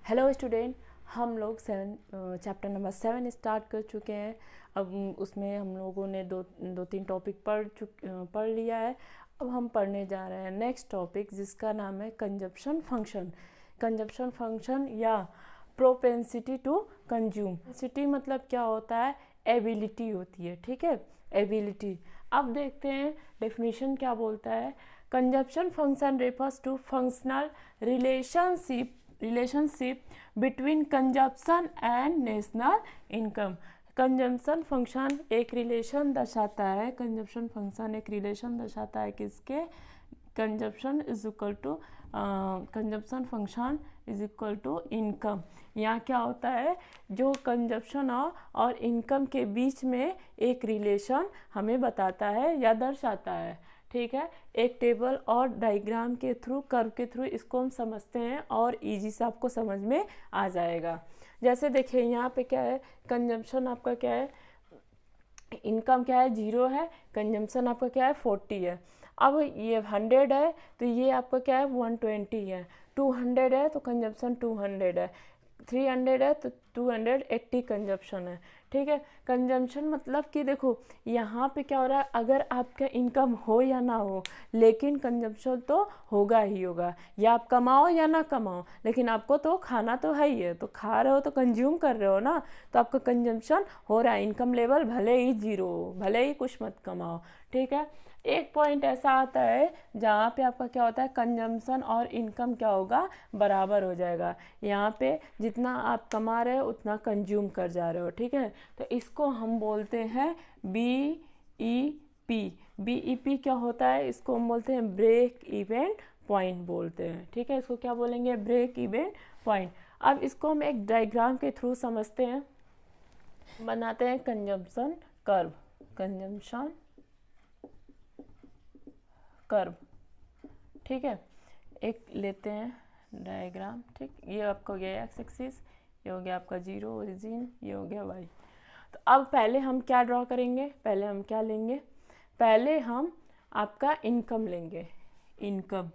Hello student, हम लोग chapter number 7 start कर चुके हैं। अब उसमें हम लोगों ने दो तीन टॉपिक पढ़ लिया है। अब हम पढ़ने जा रहे हैं नेक्स्ट टॉपिक, जिसका नाम है कंजप्शन फंक्शन। कंजप्शन फंक्शन या प्रोपेंसिटी टू कंज्यूम। प्रोपेंसिटी मतलब क्या होता है? एबिलिटी होती है, ठीक है, एबिलिटी। अब देखते हैं डेफिनेशन क्या बोलता है। Consumption function refers to functional relationship between consumption and national income. Consumption function एक रिलेशन दर्शाता है। कंजप्शन फंक्शन एक रिलेशन दर्शाता है किसके? Consumption is equal to consumption function is equal to income. यहाँ क्या होता है, जो कंजप्शन और इनकम के बीच में एक रिलेशन हमें बताता है या दर्शाता है, ठीक है। एक टेबल और डायग्राम के थ्रू, कर्व के थ्रू इसको हम समझते हैं और इजी से आपको समझ में आ जाएगा। जैसे देखिए यहाँ पे क्या है, कंजम्पशन आपका क्या है, इनकम क्या है 0 है, कंजम्पशन आपका क्या है 40 है। अब ये 100 है तो ये आपका क्या है 120 है, 200 है तो कंजम्पशन 200 है, 300 है तो 280 कंजम्पशन है, ठीक है। कंजम्पशन मतलब कि देखो यहाँ पे क्या हो रहा है, अगर आपका इनकम हो या ना हो लेकिन कंजम्पशन तो होगा ही होगा, या आप कमाओ या ना कमाओ लेकिन आपको तो खाना तो है ही है, तो खा रहे हो तो कंज्यूम कर रहे हो ना, तो आपका कंजम्पशन हो रहा है। इनकम लेवल भले ही 0 हो, भले ही कुछ मत कमाओ, ठीक है। एक पॉइंट ऐसा आता है जहाँ पे आपका क्या होता है, कंजम्पशन और इनकम क्या होगा, बराबर हो जाएगा। यहाँ पे जितना आप कमा रहे हो उतना कंज्यूम कर जा रहे हो, ठीक है। तो इसको हम बोलते हैं BEP। BEP क्या होता है, इसको हम बोलते हैं ब्रेक इवन पॉइंट बोलते हैं, ठीक है। इसको क्या बोलेंगे, ब्रेक इवन पॉइंट। अब इसको हम एक डायग्राम के थ्रू समझते हैं, बनाते हैं कंजम्पशन कर्व। कंजम्पशन कर्व, ठीक है। एक लेते हैं डायग्राम, ठीक। ये आपका हो गया एक्स एक्सिस, ये हो गया आपका 0 ओरिजिन, ये हो गया वाई। तो अब पहले हम क्या ड्रॉ करेंगे, पहले हम क्या लेंगे, पहले हम आपका इनकम लेंगे। इनकम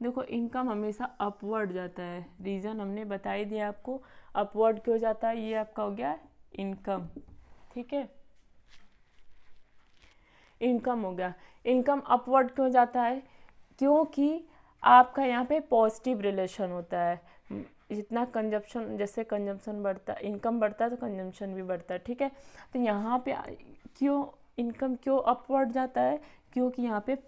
देखो, इनकम हमेशा अपवर्ड जाता है, रीज़न हमने बता ही दिया आपको, अपवर्ड क्यों जाता है। ये आपका हो गया इनकम, ठीक है, इनकम हो गया। इनकम अपवर्ड क्यों जाता है, क्योंकि आपका यहाँ पे पॉजिटिव रिलेशन होता है। जितना कंजप्शन, जैसे कंजम्पशन बढ़ता है, इनकम बढ़ता है तो कंजम्पशन भी बढ़ता है, ठीक है। तो यहाँ पे क्यों इनकम क्यों अपवर्ड जाता है, क्योंकि यहाँ पे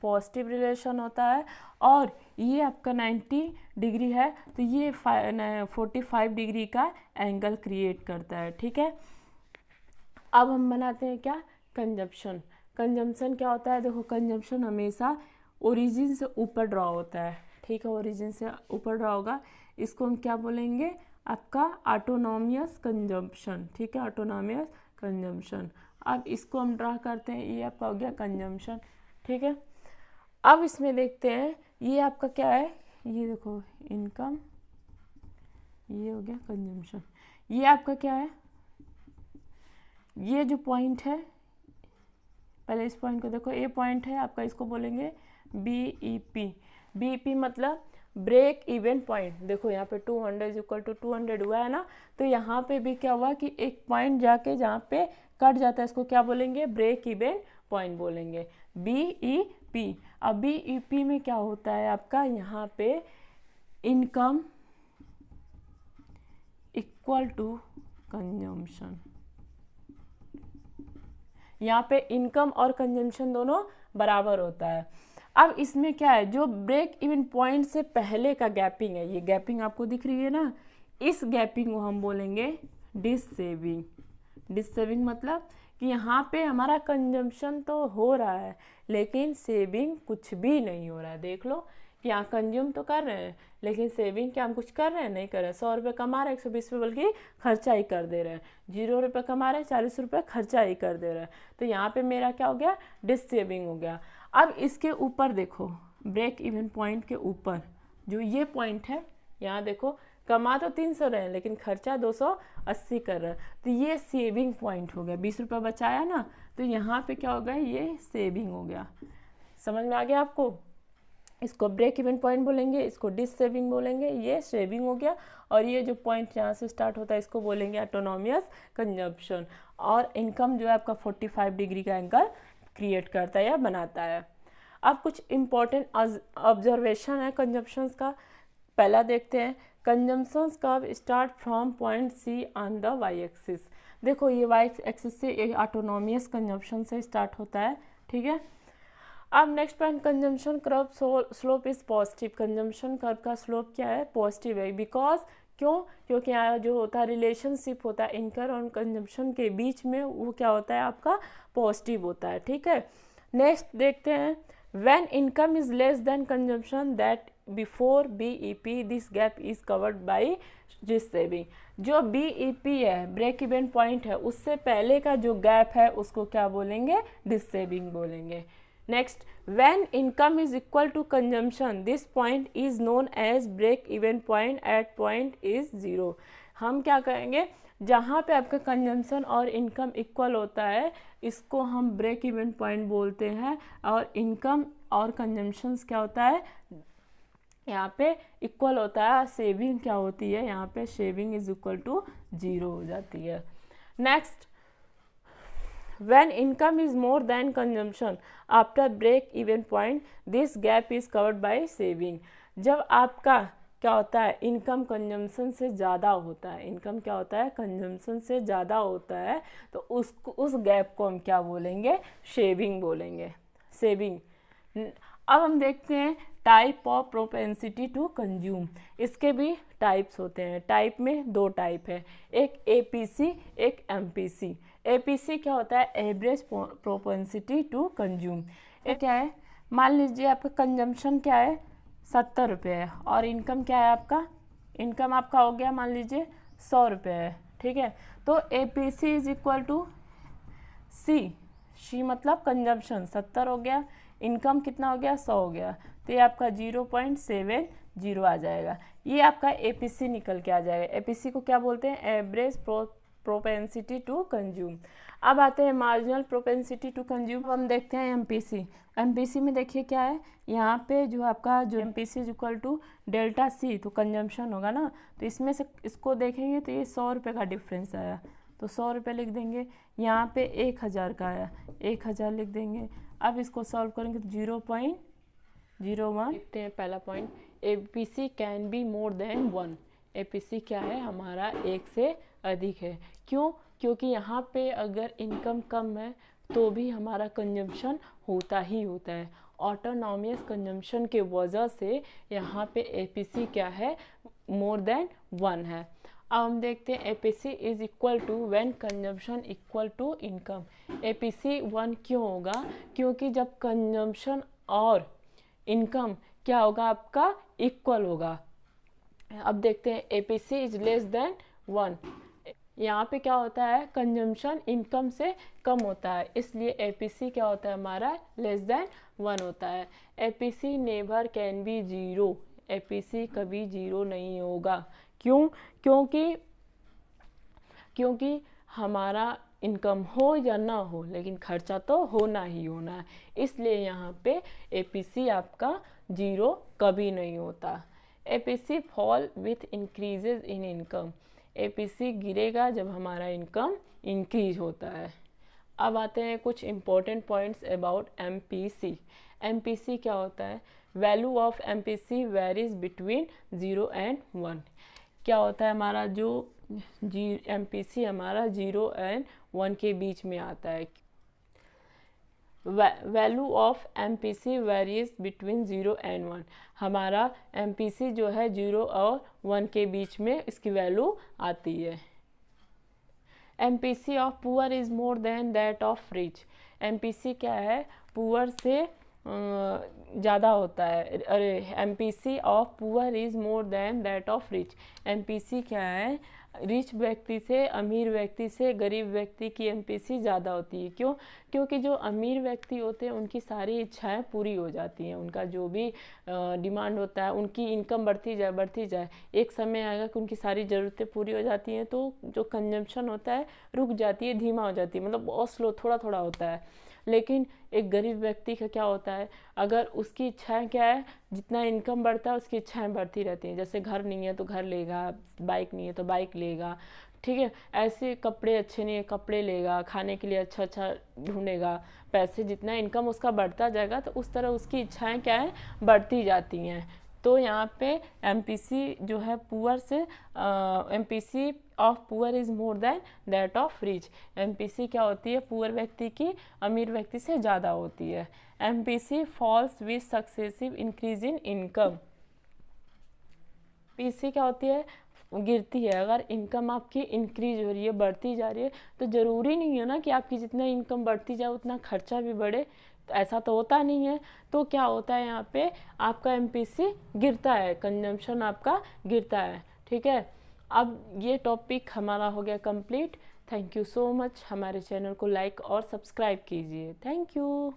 पॉजिटिव रिलेशन होता है और ये आपका 90 डिग्री है तो ये 45 डिग्री का एंगल क्रिएट करता है, ठीक है। अब हम बनाते हैं क्या, कंजप्शन। कंजम्पशन क्या होता है, देखो कंजम्पशन हमेशा ओरिजिन से ऊपर ड्रॉ होता है, ठीक है, ओरिजिन से ऊपर ड्रॉ होगा। इसको हम क्या बोलेंगे, आपका ऑटोनॉमियस कंजम्पशन, ठीक है, ऑटोनॉमियस कंजम्पशन। अब इसको हम ड्रा करते हैं, ये आपका हो गया कंजम्पशन, ठीक है। अब इसमें देखते हैं ये आपका क्या है, ये देखो इनकम, ये हो गया कंजम्पशन। ये आपका क्या है, ये जो पॉइंट है, पहले इस पॉइंट को देखो, ये पॉइंट है आपका, इसको बोलेंगे BEP। BEP मतलब ब्रेक इवन पॉइंट। देखो यहाँ पे 200 इक्वल टू 200 हुआ है ना, तो यहाँ पे भी क्या हुआ कि एक पॉइंट जाके जहाँ पे कट जाता है, इसको क्या बोलेंगे, ब्रेक इवन पॉइंट बोलेंगे, BEP। अब BEP में क्या होता है आपका, यहाँ पे इनकम इक्वल टू कंजम्पशन। यहाँ पे इनकम और कंजम्पशन दोनों बराबर होता है। अब इसमें क्या है, जो ब्रेक इवन पॉइंट से पहले का गैपिंग है, ये गैपिंग आपको दिख रही है ना, इस गैपिंग को हम बोलेंगे डिससेविंग। डिससेविंग मतलब कि यहाँ पे हमारा कंजम्पशन तो हो रहा है लेकिन सेविंग कुछ भी नहीं हो रहा है। देख लो कि यहाँ कंज्यूम तो कर रहे हैं लेकिन सेविंग क्या हम कुछ कर रहे हैं, नहीं कर रहे हैं। 100 रुपये कमा रहे हैं, 120 रुपये बल्कि खर्चा ही कर दे रहे हैं। 0 रुपये कमा रहे हैं, 40 रुपये खर्चा ही कर दे रहे हैं। तो यहाँ पे मेरा क्या हो गया, डिससेविंग हो गया। अब इसके ऊपर देखो, ब्रेक इवन पॉइंट के ऊपर जो ये पॉइंट है, यहाँ देखो कमा तो 300 रहे हैं लेकिन खर्चा 280 कर रहा है, तो ये सेविंग पॉइंट हो गया। 20 रुपये बचाया ना, तो यहाँ पे क्या हो गया, ये सेविंग हो गया। समझ में आ गया आपको। इसको ब्रेक इवन पॉइंट बोलेंगे, इसको डिस सेविंग बोलेंगे, ये सेविंग हो गया। और ये जो पॉइंट यहाँ से स्टार्ट होता है इसको बोलेंगे ऑटोनॉमियस कंजम्पशन। और इनकम जो है आपका 45 डिग्री का एंगल क्रिएट करता है या बनाता है। अब कुछ इम्पोर्टेंट ऑब्जर्वेशन है कंजम्पशंस का। पहला देखते हैं, कंजम्पशंस का start from point C on the Y axis. देखो ये वाई एक्सिस से ऑटोनॉमियस कंजम्पशन से स्टार्ट होता है, ठीक है। अब next point, consumption curve slope is positive. Consumption curve का स्लोप क्या है, पॉजिटिव है। बिकॉज क्योंकि यहाँ जो होता है रिलेशनशिप होता है इनकम और कंजम्पशन के बीच में, वो क्या होता है आपका पॉजिटिव होता है, ठीक है। नेक्स्ट देखते हैं, when income is less than consumption that before BEP this gap is covered by this saving. जो BEP है, ब्रेक इवन पॉइंट है, उससे पहले का जो गैप है उसको क्या बोलेंगे, डिस सेविंग बोलेंगे। Next, when income is equal to consumption this point is known as break even point at point is 0। हम क्या कहेंगे, जहाँ पे आपका कंजम्पशन और इनकम इक्वल होता है इसको हम ब्रेक इवन पॉइंट बोलते हैं। और इनकम और कंजम्पशंस क्या होता है, यहाँ पे इक्वल होता है। सेविंग क्या होती है, यहाँ पे सेविंग इज इक्वल टू 0 हो जाती है। Next, when income is more than consumption after break even point this gap is covered by saving। जब आपका क्या होता है, इनकम कंजम्पशन से ज़्यादा होता है, इनकम क्या होता है, कंजम्पशन से ज़्यादा होता है, तो उस गैप को हम क्या बोलेंगे, सेविंग बोलेंगे, सेविंग। अब हम देखते हैं type of propensity to consume. इसके भी टाइप्स होते हैं। टाइप में 2 टाइप है, एक APC, एक MPC। APC क्या होता है, एवरेज प्रोपेंसिटी टू कंज्यूम। ये क्या है, मान लीजिए आपका कंजम्पशन क्या है 70 रुपये है और इनकम क्या है आपका, इनकम आपका हो गया मान लीजिए 100 रुपये है, ठीक है। तो APC is equal to C मतलब कंजम्पशन 70 हो गया, इनकम कितना हो गया 100 हो गया, तो ये आपका 0.70 आ जाएगा। ये आपका APC निकल के आ जाएगा। APC को क्या बोलते हैं, एवरेज प्रोपेंसिटी टू कंज्यूम। अब आते हैं मार्जिनल प्रोपेंसिटी टू कंज्यूम। हम देखते हैं MPC में देखिए क्या है, यहाँ पे जो आपका जो MPC is equal to delta C, तो कंजम्पशन होगा ना, तो इसमें से इसको देखेंगे तो ये 100 रुपये का डिफरेंस आया, तो 100 रुपये लिख देंगे। यहाँ पे 1000 का आया, 1000 लिख देंगे। अब इसको सॉल्व करेंगे तो 0.01 लिखते हैं। पहला point, APC can be more than 1। APC क्या है हमारा, 1 से अधिक है। क्योंकि यहाँ पे अगर इनकम कम है तो भी हमारा कंजम्पशन होता ही होता है। ऑटोनॉमियस कंजम्पशन के वजह से यहाँ पे APC क्या है, मोर देन 1 है। अब हम देखते हैं APC is equal to when consumption equal to income. APC 1 क्यों होगा, क्योंकि जब कंजम्पशन और इनकम क्या होगा आपका, इक्वल होगा। अब देखते हैं APC इज लेस देन 1। यहाँ पे क्या होता है, कंजम्पशन इनकम से कम होता है, इसलिए APC क्या होता है हमारा, लेस देन 1 होता है। APC never can be 0। APC कभी 0 नहीं होगा। क्योंकि हमारा इनकम हो या ना हो लेकिन खर्चा तो होना ही होना है, इसलिए यहाँ पे APC आपका 0 कभी नहीं होता। APC fall with increases in income. APC गिरेगा जब हमारा इनकम इंक्रीज होता है। अब आते हैं कुछ important points about MPC। MPC क्या होता है, value of MPC varies between 0 and 1। क्या होता है हमारा जो MPC हमारा 0 एंड 1 के बीच में आता है। Value of MPC varies between 0 and 1। हमारा MPC जो है 0 और 1 के बीच में इसकी वैल्यू आती है। MPC of poor is more than that of rich. MPC क्या है, पुअर से ज़्यादा होता है। अरे MPC of poor is more than that of rich. MPC क्या है, रिच व्यक्ति से, अमीर व्यक्ति से गरीब व्यक्ति की MPC ज़्यादा होती है। क्योंकि जो अमीर व्यक्ति होते हैं उनकी सारी इच्छाएं पूरी हो जाती हैं, उनका जो भी डिमांड होता है, उनकी इनकम बढ़ती जाए, एक समय आएगा कि उनकी सारी ज़रूरतें पूरी हो जाती हैं, तो जो कंजम्पशन होता है रुक जाती है, धीमा हो जाती है, मतलब बहुत स्लो, थोड़ा थोड़ा होता है। लेकिन एक गरीब व्यक्ति का क्या होता है, अगर उसकी इच्छाएं क्या है, जितना इनकम बढ़ता है उसकी इच्छाएं बढ़ती रहती हैं। जैसे घर नहीं है तो घर लेगा, बाइक नहीं है तो बाइक लेगा, ठीक है, ऐसे कपड़े अच्छे नहीं है कपड़े लेगा, खाने के लिए अच्छा अच्छा ढूंढेगा, पैसे जितना इनकम उसका बढ़ता जाएगा तो उस तरह उसकी इच्छाएं क्या है, बढ़ती जाती हैं। तो यहाँ पे एमपीसी जो है पुअर से, MPC of poor is more than that of rich. MPC क्या होती है, पुअर व्यक्ति की अमीर व्यक्ति से ज़्यादा होती है। MPC falls with successive increase in income. PC क्या होती है, गिरती है। अगर इनकम आपकी इंक्रीज हो रही है, बढ़ती जा रही है, तो ज़रूरी नहीं है ना कि आपकी जितना इनकम बढ़ती जाए उतना खर्चा भी बढ़े, तो ऐसा तो होता नहीं है। तो क्या होता है यहाँ पे, आपका एमपीसी गिरता है, कंजम्पशन आपका गिरता है, ठीक है। अब ये टॉपिक हमारा हो गया complete. Thank you so much. हमारे चैनल को लाइक और सब्सक्राइब कीजिए। Thank you.